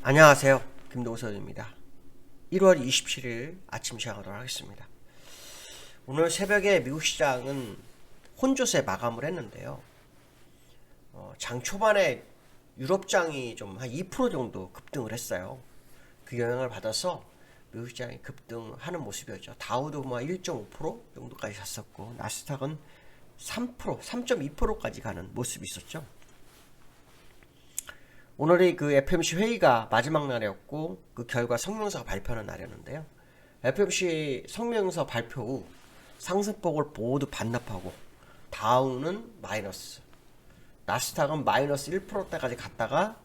안녕하세요. 김동선입니다. 1월 27일 아침 시작하도록 하겠습니다. 오늘 새벽에 미국 시장은 혼조세 마감을 했는데요. 장 초반에 유럽장이 좀 한 2% 정도 급등을 했어요. 그 영향을 받아서 미국 시장이 급등하는 모습이었죠. 다우도 1.5% 정도까지 샀었고 나스닥은 3%, 3.2%까지 가는 모습이 있었죠. 오늘이 그 FMC 회의가 마지막 날이었고 그 결과 성명서가 발표하는 날이었는데요. FMC 성명서 발표 후 상승폭을 모두 반납하고 다우는 마이너스, 나스닥은 마이너스 1%대까지 갔다가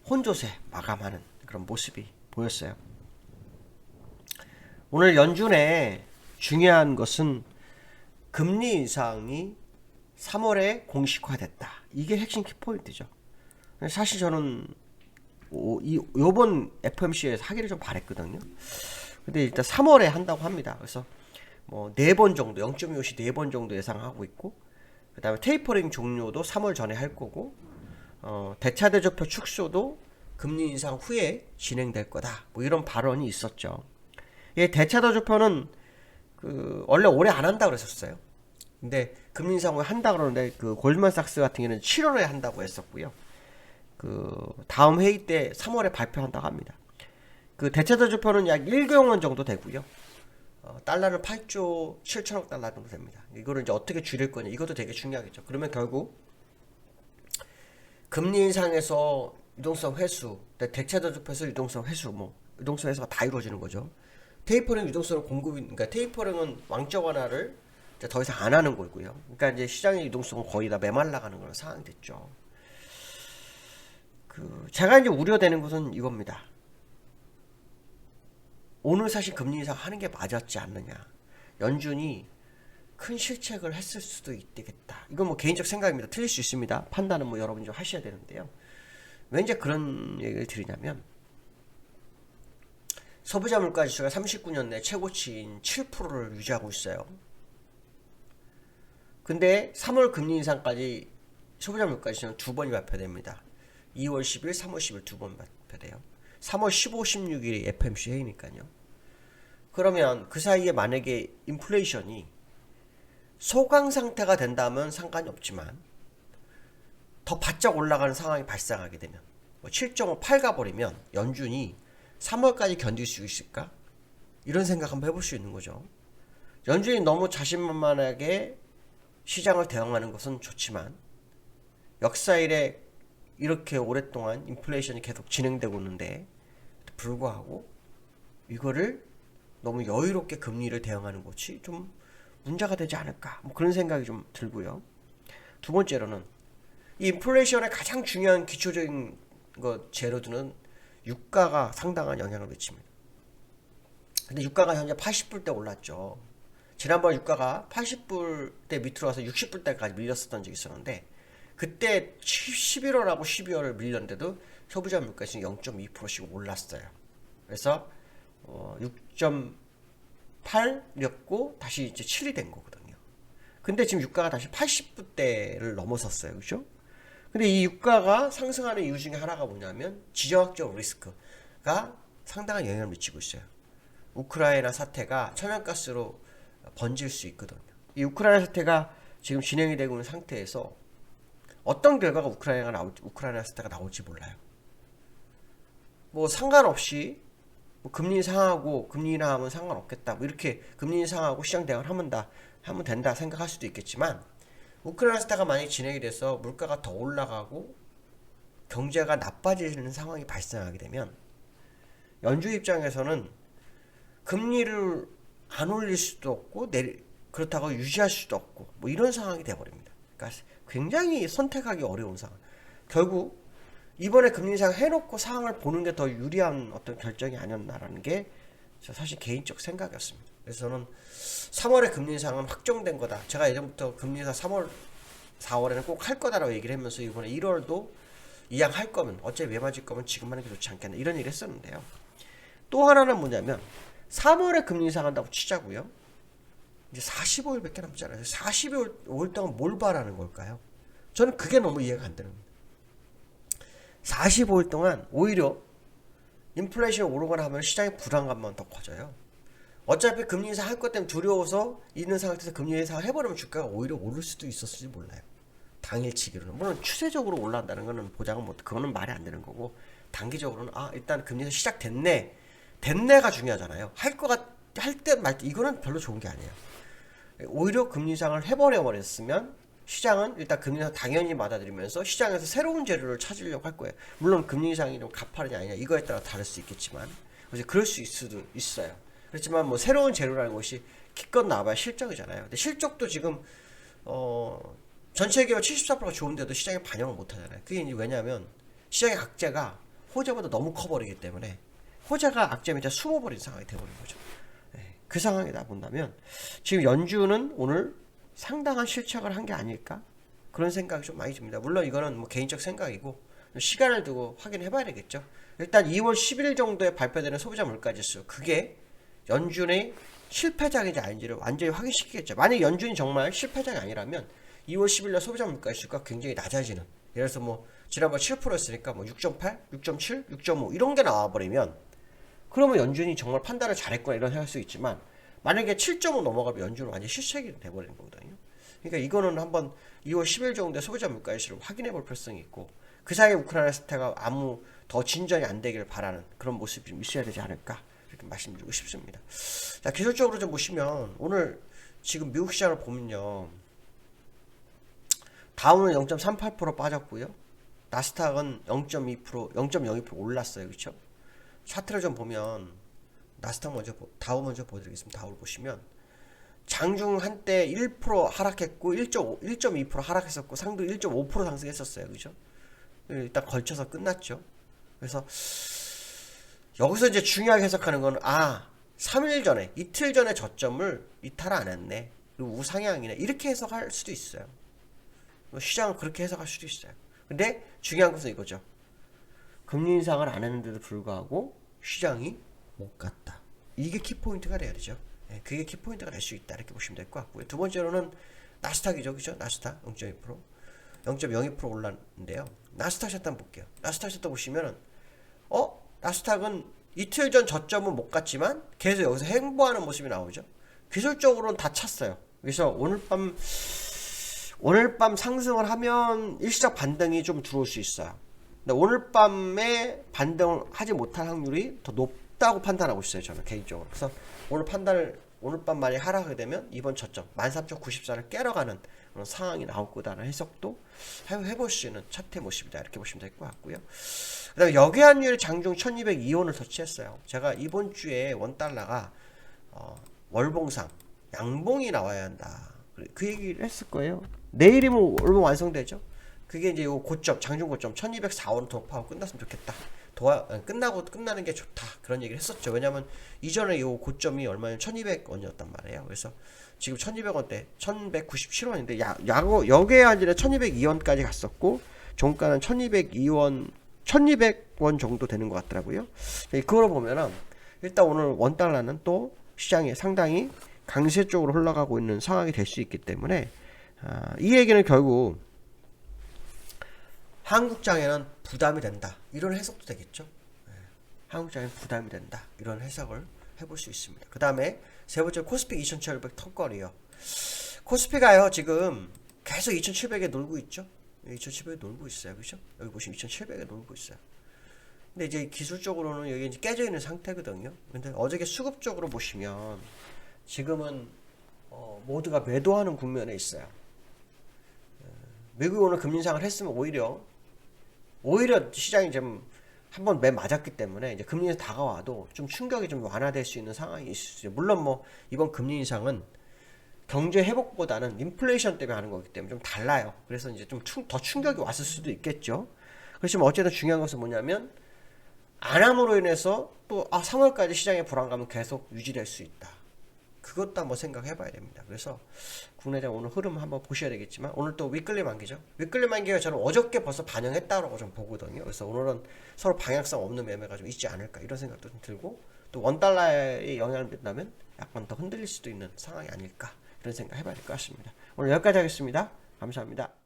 혼조세 마감하는 그런 모습이 보였어요. 오늘 연준의 중요한 것은 금리 인상이 3월에 공식화됐다. 이게 핵심 키포인트죠. 사실 저는 요번 FOMC에서 하기를 좀 바랬거든요. 근데 일단 3월에 한다고 합니다. 그래서 뭐 4번 정도, 0.25씩 4번 정도 예상하고 있고, 그 다음에 테이퍼링 종료도 3월 전에 할 거고, 대차대조표 축소도 금리 인상 후에 진행될 거다. 뭐 이런 발언이 있었죠. 이 대차대조표는 원래 올해 안 한다 그랬었어요. 근데 금리 인상 후에 한다 그러는데 그 골드만삭스 같은 경우는 7월에 한다고 했었고요. 다음 회의 때 3월에 발표한다고 합니다. 대체대조표는 약 1조 원 정도 되고요. 달러는 8조 7천억 달러 정도 됩니다. 이거를 이제 어떻게 줄일 거냐, 이것도 되게 중요하겠죠. 그러면 결국 금리 인상에서 유동성 회수, 대체대조표에서 유동성 회수, 유동성 회수가 다 이루어지는 거죠. 테이퍼링 유동성을 그러니까 테이퍼링은 왕적 완화를 이제 더 이상 안 하는 거고요. 그러니까 이제 시장의 유동성은 거의 다 메말라가는 그런 상황이 됐죠. 제가 이제 우려되는 것은 이겁니다. 오늘 사실 금리 인상 하는 게 맞았지 않느냐. 연준이 큰 실책을 했을 수도 있겠다. 이건 뭐 개인적 생각입니다. 틀릴 수 있습니다. 판단은 뭐 여러분이 좀 하셔야 되는데요. 왜 이제 그런 얘기를 드리냐면, 소비자 물가 지수가 39년 내 최고치인 7%를 유지하고 있어요. 근데 3월 금리 인상까지 소비자 물가 지수는 2번이 발표됩니다. 2월 10일, 3월 10일 2번 발표돼요. 3월 15, 16일이 FMC 회의니까요. 그러면 그 사이에 만약에 인플레이션이 소강 상태가 된다면 상관이 없지만 더 바짝 올라가는 상황이 발생하게 되면 7.58 가버리면 연준이 3월까지 견딜 수 있을까? 이런 생각 한번 해볼 수 있는 거죠. 연준이 너무 자신만만하게 시장을 대응하는 것은 좋지만 역사 이래 이렇게 오랫동안 인플레이션이 계속 진행되고 있는데 불구하고 이거를 너무 여유롭게 금리를 대응하는 것이 좀 문제가 되지 않을까, 뭐 그런 생각이 좀 들고요. 두 번째로는 이 인플레이션의 가장 중요한 기초적인 재료들은 유가가 상당한 영향을 미칩니다. 근데 유가가 현재 80불대 올랐죠. 지난번 유가가 80불대 밑으로 와서 60불대까지 밀렸었던 적이 있었는데 그때 11월하고 12월을 밀렸는데도 소비자 물가지수는 0.2%씩 올랐어요. 그래서 6.8였고 다시 이제 7이 된 거거든요. 근데 지금 유가가 다시 80불대를 넘어섰어요. 그죠? 근데 이 유가가 상승하는 이유 중에 하나가 뭐냐면 지정학적 리스크가 상당한 영향을 미치고 있어요. 우크라이나 사태가 천연가스로 번질 수 있거든요. 이 우크라이나 사태가 지금 진행이 되고 있는 상태에서 어떤 결과가 우크라이나 사태가 나올지 몰라요. 뭐 상관없이 금리 인상하고 금리 인하하면 상관없겠다. 뭐 이렇게 금리 인상하고 시장 대응을 하면 된다 생각할 수도 있겠지만 우크라이나 사태가 만약에 진행이 돼서 물가가 더 올라가고 경제가 나빠지는 상황이 발생하게 되면 연준 입장에서는 금리를 안 올릴 수도 없고 그렇다고 유지할 수도 없고 뭐 이런 상황이 돼버립니다. 그러니까 굉장히 선택하기 어려운 상황. 결국 이번에 금리 인상 해놓고 상황을 보는 게 더 유리한 어떤 결정이 아니었나라는 게 저 사실 개인적 생각이었습니다. 그래서 저는 3월에 금리 인상은 확정된 거다. 제가 예전부터 금리 인상 3월, 4월에는 꼭 할 거다라고 얘기를 하면서 이번에 1월도 이양할 거면 어차피 왜 맞을 거면 지금 하는 게 좋지 않겠나 이런 얘기를 했었는데요. 또 하나는 뭐냐면 3월에 금리 인상한다고 치자고요. 이제 45일밖에 남지 않아요. 45일 동안 뭘 바라는 걸까요? 저는 그게 너무 이해가 안 되는 겁니다. 45일 동안 오히려 인플레이션이 오르거나 하면 시장의 불안감만 더 커져요. 어차피 금리 인상 할 것 때문에 두려워서 있는 상태에서 금리 인상을 해버리면 주가가 오히려 오를 수도 있었을지 몰라요. 당일치기로는. 물론 추세적으로 올라간다는 거는 보장은 못, 그거는 말이 안 되는 거고, 단기적으로는 일단 금리 인상 시작됐네. 됐네가 중요하잖아요. 할 때 말 때 이거는 별로 좋은 게 아니에요. 오히려 금리 인상을 해버렸으면 시장은 일단 금리 인상 당연히 받아들이면서 시장에서 새로운 재료를 찾으려고 할 거예요. 물론 금리 인상이 좀 가파르냐 아니냐 이거에 따라 다를 수 있겠지만, 그래서 그럴 수도 있어요. 그렇지만 뭐 새로운 재료라는 것이 기껏 나와야 실적이잖아요. 근데 실적도 지금 전체 기업 74%가 좋은데도 시장에 반영을 못 하잖아요. 그게 이제 왜냐하면 시장의 악재가 호재보다 너무 커버리기 때문에 호재가 악재 밑에 숨어버린 상황이 돼버린 거죠. 그 상황이다 본다면 지금 연준은 오늘 상당한 실책을 한 게 아닐까 그런 생각이 좀 많이 듭니다. 물론 이거는 뭐 개인적 생각이고 시간을 두고 확인해 봐야 되겠죠. 일단 2월 10일 정도에 발표되는 소비자 물가지수, 그게 연준의 실패작인지 아닌지를 완전히 확인시키겠죠. 만약 연준이 정말 실패작이 아니라면 2월 10일날 소비자 물가지수가 굉장히 낮아지는, 예를 들어서 뭐 지난번 7%였으니까 뭐 6.8, 6.7, 6.5 이런 게 나와버리면, 그러면 연준이 정말 판단을 잘했구나 이런 생각할 수 있지만, 만약에 7.5 넘어가면 연준은 완전히 실책이 돼버리는 거거든요. 그러니까 이거는 한번 2월 10일 정도에 소비자 물가지수를 확인해 볼 필요성이 있고, 그 사이에 우크라이나 사태가 아무 더 진전이 안 되길 바라는 그런 모습이 좀 있어야 되지 않을까 이렇게 말씀드리고 싶습니다. 자, 기술적으로 좀 보시면 오늘 지금 미국 시장을 보면요, 다우는 0.38% 빠졌고요, 나스닥은 0.2%, 0.02% 올랐어요. 그렇죠? 차트를 좀 보면 나스닥 먼저 다우 먼저 보여드리겠습니다. 다우를 보시면 장중 한때 1% 하락했고 1.2% 하락했었고 상도 1.5% 상승했었어요. 그죠? 일단 걸쳐서 끝났죠. 그래서 여기서 이제 중요하게 해석하는 건 3일 전에, 이틀 전에 저점을 이탈 안 했네, 그리고 우상향이네, 이렇게 해석할 수도 있어요. 시장은 그렇게 해석할 수도 있어요. 근데 중요한 것은 이거죠. 금리 인상을 안 했는데도 불구하고 시장이 못 갔다. 이게 키포인트가 돼야 되죠. 그게 키포인트가 될 수 있다 이렇게 보시면 될 것 같고요. 두 번째로는 나스닥이죠. 그죠? 나스닥 0.2%, 0.02% 올랐는데요. 나스닥 샷 한번 볼게요. 나스닥 샷 보시면은 나스닥은 이틀 전 저점은 못 갔지만 계속 여기서 행보하는 모습이 나오죠. 기술적으로는 다 찼어요. 그래서 오늘 밤 상승을 하면 일시적 반등이 좀 들어올 수 있어요. 근데 오늘 밤에 반등을 하지 못할 확률이 더 높다고 판단하고 있어요. 저는 개인적으로. 그래서 오늘 밤 만약 하락하게 되면 이번 저점 13,094를 깨러가는 그런 상황이 나올 거다라는 해석도 해볼 수 있는 차트의 모습이다 이렇게 보시면 될 것 같고요. 그 다음에 역외환율 장중 1202원을 터치했어요. 제가 이번 주에 원달러가 월봉상 양봉이 나와야 한다 그 얘기를 했을 거예요. 내일이면 얼마 완성되죠. 그게 이제 요 고점, 장중 고점 1204원 돌파하고 끝났으면 좋겠다. 끝나는 게 좋다. 그런 얘기를 했었죠. 왜냐면 이전에 요 고점이 얼마냐면 1200원이었단 말이에요. 그래서 지금 1200원대 1197원인데 역외환율에 1202원까지 갔었고 종가는 1202원 1200원 정도 되는 것 같더라고요. 그걸 보면은 일단 오늘 원달러는 또 시장에 상당히 강세 쪽으로 흘러가고 있는 상황이 될 수 있기 때문에 이 얘기는 결국 한국장에는 부담이 된다 이런 해석도 되겠죠. 한국장에는 부담이 된다 이런 해석을 해볼 수 있습니다. 그 다음에 세 번째 코스피 2700 턱걸이요. 코스피가요 지금 계속 2700에 놀고 있죠. 2700에 놀고 있어요. 그죠? 여기 보시면 2700에 놀고 있어요. 근데 이제 기술적으로는 여기 이제 깨져 있는 상태거든요. 근데 어저께 수급적으로 보시면 지금은 모두가 매도하는 국면에 있어요. 미국이 오늘 금리 인상을 했으면 오히려 시장이 좀 한번 매 맞았기 때문에 이제 금리 인상 다가와도 좀 충격이 좀 완화될 수 있는 상황이 있을 수 있어요. 물론 뭐 이번 금리 인상은 경제 회복보다는 인플레이션 때문에 하는 거기 때문에 좀 달라요. 그래서 이제 좀 더 충격이 왔을 수도 있겠죠. 그렇지만 어쨌든 중요한 것은 뭐냐면 안 함으로 인해서 또 3월까지 시장의 불안감은 계속 유지될 수 있다. 그것도 한번 생각해 봐야 됩니다. 그래서 국내장 오늘 흐름 한번 보셔야 되겠지만 오늘 또 위클리 만기죠. 위클리 만기가 저는 어저께 벌써 반영했다고 좀 보거든요. 그래서 오늘은 서로 방향성 없는 매매가 좀 있지 않을까 이런 생각도 좀 들고, 또 원달러에 영향을 받는다면 약간 더 흔들릴 수도 있는 상황이 아닐까 이런 생각 해봐야 될 것 같습니다. 오늘 여기까지 하겠습니다. 감사합니다.